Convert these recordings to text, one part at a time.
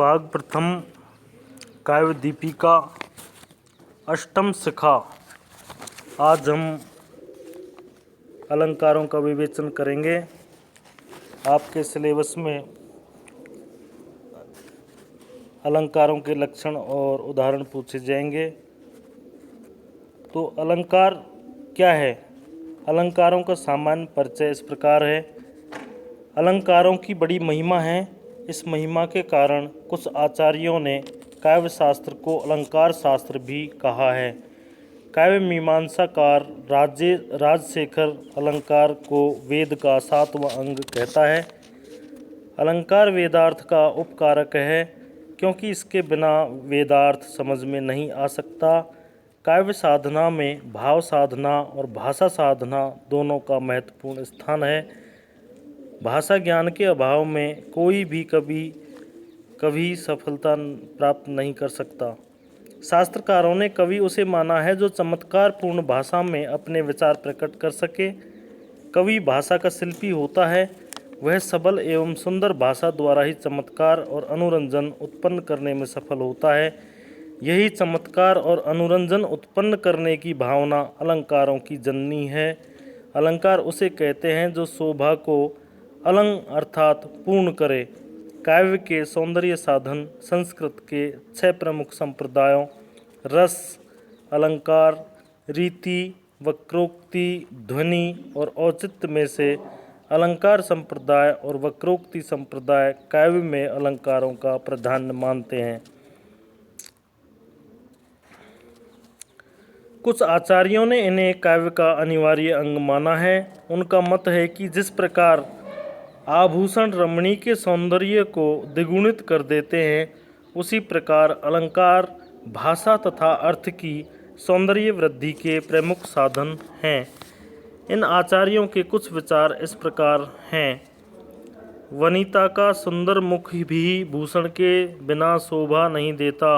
भाग प्रथम काव्य दीपिका अष्टम शिखा। आज हम अलंकारों का विवेचन करेंगे। आपके सिलेबस में अलंकारों के लक्षण और उदाहरण पूछे जाएंगे। तो अलंकार क्या है? अलंकारों का सामान्य परिचय इस प्रकार है। अलंकारों की बड़ी महिमा है। इस महिमा के कारण कुछ आचार्यों ने काव्य शास्त्र को अलंकार शास्त्र भी कहा है। काव्य मीमांसाकार राजशेखर अलंकार को वेद का 7वां अंग कहता है। अलंकार वेदार्थ का उपकारक है, क्योंकि इसके बिना वेदार्थ समझ में नहीं आ सकता। काव्य साधना में भाव साधना और भाषा साधना दोनों का महत्वपूर्ण स्थान है। भाषा ज्ञान के अभाव में कोई भी कभी सफलता प्राप्त नहीं कर सकता। शास्त्रकारों ने कवि उसे माना है जो चमत्कारपूर्ण भाषा में अपने विचार प्रकट कर सके। कवि भाषा का शिल्पी होता है। वह सबल एवं सुंदर भाषा द्वारा ही चमत्कार और अनुरंजन उत्पन्न करने में सफल होता है। यही चमत्कार और अनुरंजन उत्पन्न करने की भावना अलंकारों की जननी है। अलंकार उसे कहते हैं जो शोभा को अलंग अर्थात पूर्ण करे। काव्य के सौंदर्य साधन संस्कृत के 6 प्रमुख संप्रदायों रस, अलंकार, रीति, वक्रोक्ति, ध्वनि और औचित्य में से अलंकार संप्रदाय और वक्रोक्ति संप्रदाय काव्य में अलंकारों का प्राधान्य मानते हैं। कुछ आचार्यों ने इन्हें काव्य का अनिवार्य अंग माना है। उनका मत है कि जिस प्रकार आभूषण रमणी के सौंदर्य को द्विगुणित कर देते हैं, उसी प्रकार अलंकार भाषा तथा अर्थ की सौंदर्य वृद्धि के प्रमुख साधन हैं। इन आचार्यों के कुछ विचार इस प्रकार हैं। वनिता का सुंदर मुख भी भूषण के बिना शोभा नहीं देता।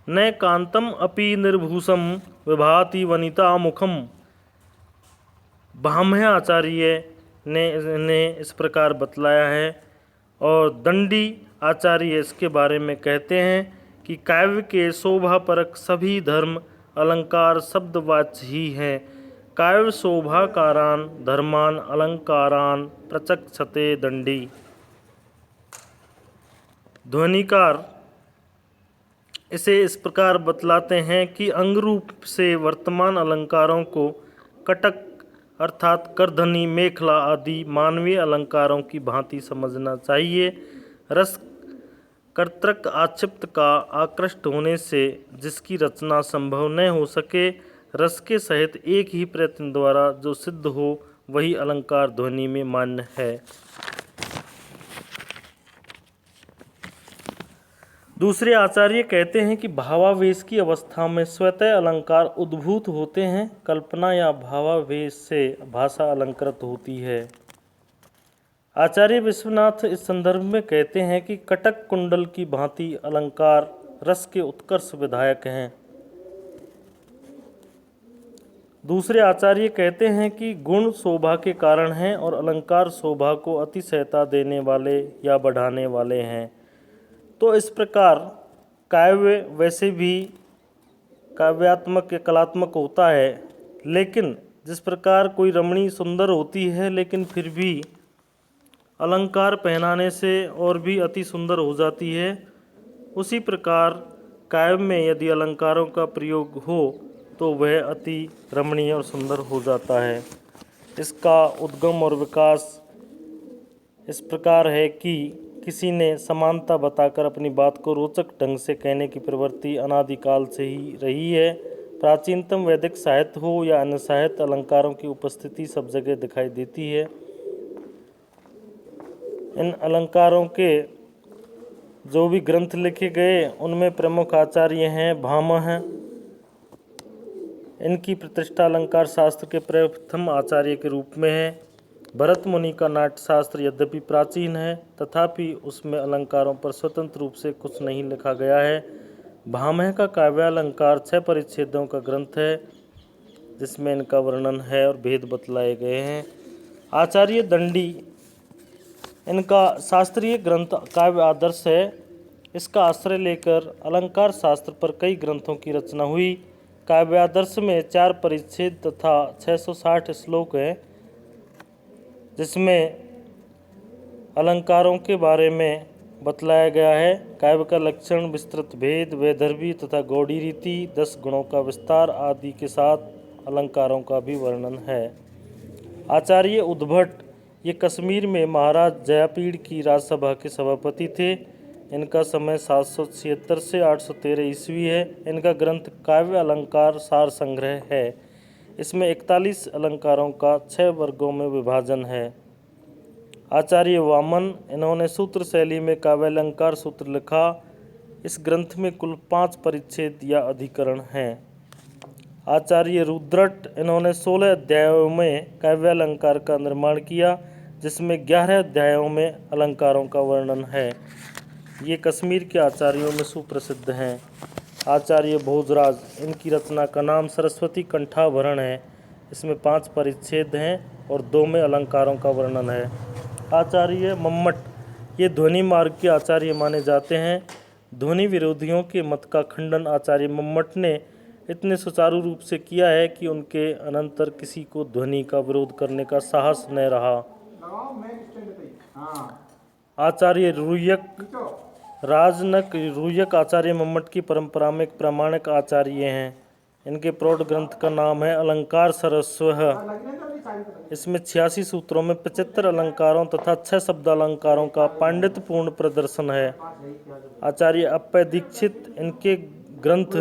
न कांतम अपि निर्भूषम विभाति वनिता मुखम। भामह आचार्य ने इस प्रकार बतलाया है। और दंडी आचार्य इसके बारे में कहते हैं कि काव्य के शोभा परक सभी धर्म अलंकार शब्दवाच्य ही हैं। काव्य शोभाकारान धर्मान अलंकारान प्रचक्षते दंडी। ध्वनिकार इसे इस प्रकार बतलाते हैं कि अंग रूप से वर्तमान अलंकारों को कटक अर्थात करधनी, मेखला आदि मानवीय अलंकारों की भांति समझना चाहिए। रस कर्तृक आक्षिप्त का आकृष्ट होने से जिसकी रचना संभव न हो सके, रस के सहित एक ही प्रयत्न द्वारा जो सिद्ध हो, वही अलंकार ध्वनि में मान्य है। दूसरे आचार्य कहते हैं कि भावावेश की अवस्था में स्वतः अलंकार उद्भूत होते हैं। कल्पना या भावावेश से भाषा अलंकृत होती है। आचार्य विश्वनाथ इस संदर्भ में कहते हैं कि कटक कुंडल की भांति अलंकार रस के उत्कर्ष विधायक हैं। दूसरे आचार्य कहते हैं कि गुण शोभा के कारण हैं और अलंकार शोभा को अतिशयता देने वाले या बढ़ाने वाले हैं। तो इस प्रकार काव्य वैसे भी काव्यात्मक या कलात्मक होता है, लेकिन जिस प्रकार कोई रमणी सुंदर होती है लेकिन फिर भी अलंकार पहनाने से और भी अति सुंदर हो जाती है, उसी प्रकार काव्य में यदि अलंकारों का प्रयोग हो तो वह अति रमणीय और सुंदर हो जाता है। इसका उद्गम और विकास इस प्रकार है कि किसी ने समानता बताकर अपनी बात को रोचक ढंग से कहने की प्रवृत्ति अनादिकाल से ही रही है। प्राचीनतम वैदिक साहित्य हो या अन्य साहित्य, अलंकारों की उपस्थिति सब जगह दिखाई देती है। इन अलंकारों के जो भी ग्रंथ लिखे गए उनमें प्रमुख आचार्य हैं भामह। इनकी प्रतिष्ठा अलंकार शास्त्र के प्रथम आचार्य के रूप में है। भरत मुनि का नाट्यशास्त्र यद्यपि प्राचीन है, तथापि उसमें अलंकारों पर स्वतंत्र रूप से कुछ नहीं लिखा गया है। भामह का काव्यालंकार 6 परिच्छेदों का ग्रंथ है, जिसमें इनका वर्णन है और भेद बतलाए गए हैं। आचार्य दंडी इनका शास्त्रीय ग्रंथ काव्य आदर्श है। इसका आश्रय लेकर अलंकार शास्त्र पर कई ग्रंथों की रचना हुई। काव्यादर्श में 4 परिच्छेद तथा 660 श्लोक हैं, जिसमें अलंकारों के बारे में बतलाया गया है। काव्य का लक्षण, विस्तृत भेद, वैदर्भी तथा गौड़ी रीति, 10 गुणों का विस्तार आदि के साथ अलंकारों का भी वर्णन है। आचार्य उद्भट ये कश्मीर में महाराज जयापीड़ की राजसभा के सभापति थे। इनका समय 776 से 813 ईस्वी है। इनका ग्रंथ काव्य अलंकार सार संग्रह है। इसमें 41 अलंकारों का 6 वर्गों में विभाजन है। आचार्य वामन, इन्होंने सूत्र शैली में काव्यालंकार सूत्र लिखा। इस ग्रंथ में कुल 5 परिच्छेद या अधिकरण हैं। आचार्य रुद्रट, इन्होंने 16 अध्यायों में काव्यालंकार का निर्माण किया, जिसमें 11 अध्यायों में अलंकारों का वर्णन है। ये कश्मीर के आचार्यों में सुप्रसिद्ध हैं। आचार्य भोजराज, इनकी रचना का नाम सरस्वती कंठाभरण है। इसमें 5 परिच्छेद हैं और 2 में अलंकारों का वर्णन है। आचार्य मम्मट, ये ध्वनि मार्ग के आचार्य माने जाते हैं। ध्वनि विरोधियों के मत का खंडन आचार्य मम्मट ने इतने सुचारू रूप से किया है कि उनके अनंतर किसी को ध्वनि का विरोध करने का साहस न रहा। आचार्य रुयक, राजनक रुयक आचार्य मम्मट की परंपरा में एक प्रामाणिक आचार्य हैं। इनके प्रौढ़ ग्रंथ का नाम है अलंकार सरस्वः। इसमें 86 सूत्रों में 75 अलंकारों तथा 6 शब्दालंकारों का पांडित्यपूर्ण प्रदर्शन है। आचार्य अप्पय दीक्षित, इनके ग्रंथ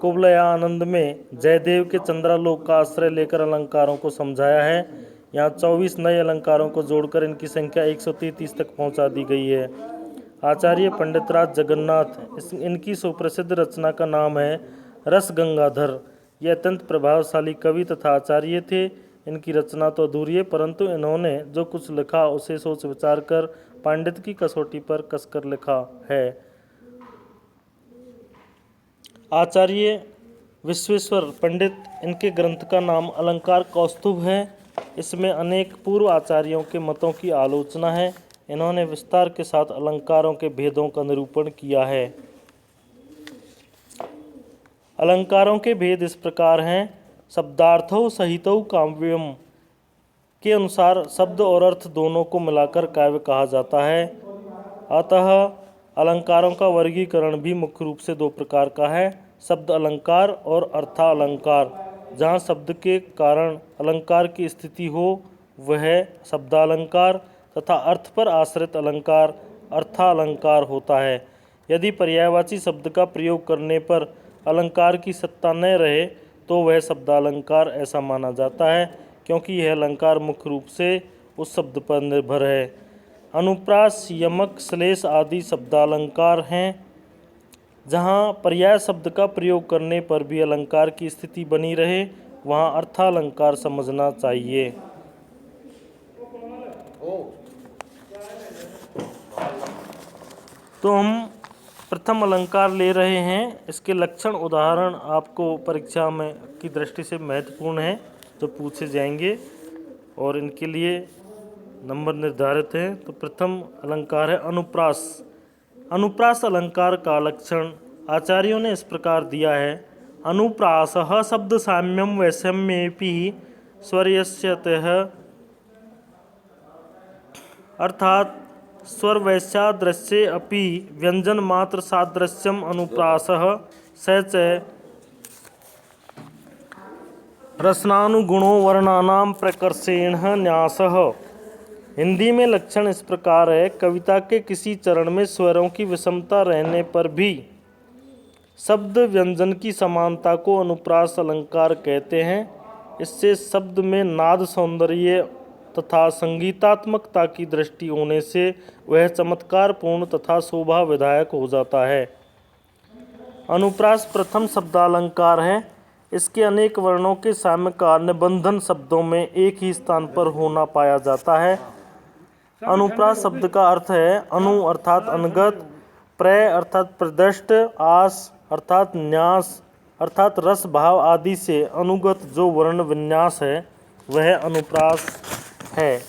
कुवलयानंद में जयदेव के चंद्रालोक का आश्रय लेकर अलंकारों को समझाया है। यहाँ 24 नए अलंकारों को जोड़कर इनकी संख्या 133 तक पहुँचा दी गई है। आचार्य पंडितराज जगन्नाथ, इनकी सुप्रसिद्ध रचना का नाम है रस गंगाधर। ये अत्यंत प्रभावशाली कवि तथा आचार्य थे। इनकी रचना तो अधूरी है, परंतु इन्होंने जो कुछ लिखा उसे सोच विचार कर पांडित्य की कसौटी पर कसकर लिखा है। आचार्य विश्वेश्वर पंडित, इनके ग्रंथ का अलंकार अलंकार कौस्तुभ है। इसमें अनेक पूर्व आचार्यों के मतों की आलोचना है। इन्होंने विस्तार के साथ अलंकारों के भेदों का निरूपण किया है। अलंकारों के भेद इस प्रकार हैं। शब्दार्थौ सहितौ काव्यम के अनुसार शब्द और अर्थ दोनों को मिलाकर काव्य कहा जाता है। अतः अलंकारों का वर्गीकरण भी मुख्य रूप से 2 प्रकार का है, शब्द अलंकार और अर्थालंकार। जहाँ शब्द के कारण अलंकार की स्थिति हो वह शब्दालंकार तथा अर्थ पर आश्रित अलंकार अर्थालंकार होता है। यदि पर्यायवाची शब्द का प्रयोग करने पर अलंकार की सत्ता न रहे तो वह शब्दालंकार ऐसा माना जाता है, क्योंकि यह अलंकार मुख्य रूप से उस शब्द पर निर्भर है। अनुप्रास, यमक, श्लेष आदि शब्दालंकार हैं। जहाँ पर्याय शब्द का प्रयोग करने पर भी अलंकार की स्थिति बनी रहे वहाँ अर्थालंकार समझना चाहिए। तो हम प्रथम अलंकार ले रहे हैं। इसके लक्षण उदाहरण आपको परीक्षा में की दृष्टि से महत्वपूर्ण है, जो पूछे जाएंगे और इनके लिए नंबर निर्धारित हैं। तो प्रथम अलंकार है अनुप्रास। अनुप्रास अलंकार का लक्षण आचार्यों ने इस प्रकार दिया है। अनुप्रासः शब्द साम्यम वैषम्येपि स्वरयस्यतः, अर्थात स्वर वैश्यादृश्ये अपि व्यंजन मात्र सादृश्यम अनुप्रासः स च रसनानुगुणो वर्णानां प्रकर्षेण न्यासः। हिंदी में लक्षण इस प्रकार है। कविता के किसी चरण में स्वरों की विषमता रहने पर भी शब्द व्यंजन की समानता को अनुप्रास अलंकार कहते हैं। इससे शब्द में नाद सौंदर्य तथा संगीतात्मकता की दृष्टि होने से वह चमत्कारपूर्ण तथा शोभा विधायक हो जाता है। अनुप्रास प्रथम शब्दालंकार है। इसके अनेक वर्णों के साम्य का निबंधन शब्दों में एक ही स्थान पर होना पाया जाता है। अनुप्रास शब्द का अर्थ है अनु अर्थात अनुगत, प्रय अर्थात प्रदृष्ट, आस अर्थात न्यास अर्थात रस भाव आदि से अनुगत जो वर्ण विन्यास है वह अनुप्रास है।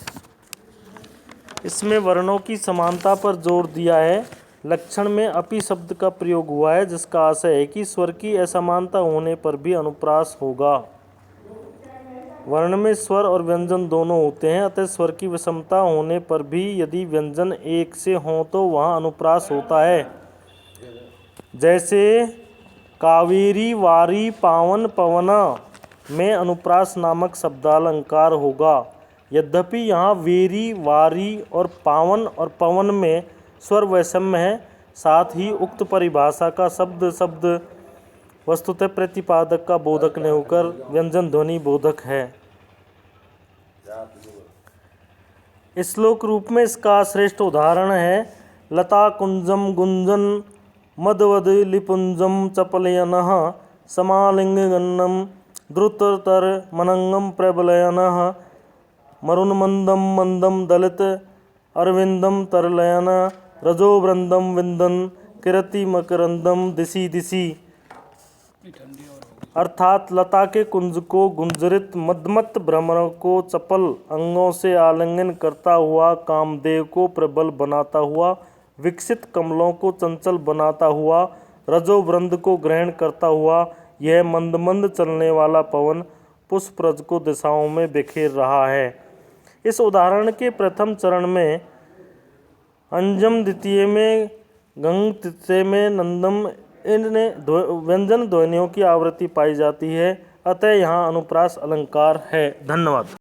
इसमें वर्णों की समानता पर जोर दिया है। लक्षण में अपि शब्द का प्रयोग हुआ है, जिसका आशय है कि स्वर की असमानता होने पर भी अनुप्रास होगा। वर्ण में स्वर और व्यंजन दोनों होते हैं, अतः स्वर की विषमता होने पर भी यदि व्यंजन एक से हों तो वहाँ अनुप्रास होता है। जैसे कावेरी, वारी, पावन, पवना में अनुप्रास नामक शब्दालंकार होगा। यद्यपि यहाँ वेरी, वारी और पवन में स्वर वैषम्य है, साथ ही उक्त परिभाषा का शब्द वस्तुतः प्रतिपादक का बोधक न होकर व्यंजन ध्वनि बोधक है। श्लोक रूप में इसका श्रेष्ठ उदाहरण है लता कुंजम गुंजन मदवद लिपुंजम चपलयनः समालिंगन्नम द्रुततर मनंगम प्रबलयनः मरुन्मंदम मंदम दलित अरविंदम तरलयन रजोवृंदम विंदन किरति मकरंदम दिशि दिशि। अर्थात लता के कुंज को गुंजरित मदमत भ्रमरों को चपल अंगों से आलिंगन करता हुआ, कामदेव को प्रबल बनाता हुआ, विकसित कमलों को चंचल बनाता हुआ, रजोवृंद को ग्रहण करता हुआ यह मंद मंद चलने वाला पवन पुष्परज को दिशाओं में बिखेर रहा है। इस उदाहरण के प्रथम चरण में अंजम, द्वितीय में गंग, तृतीय में नंदम इन व्यंजन ध्वनियों की आवृत्ति पाई जाती है, अतः यहाँ अनुप्रास अलंकार है। धन्यवाद।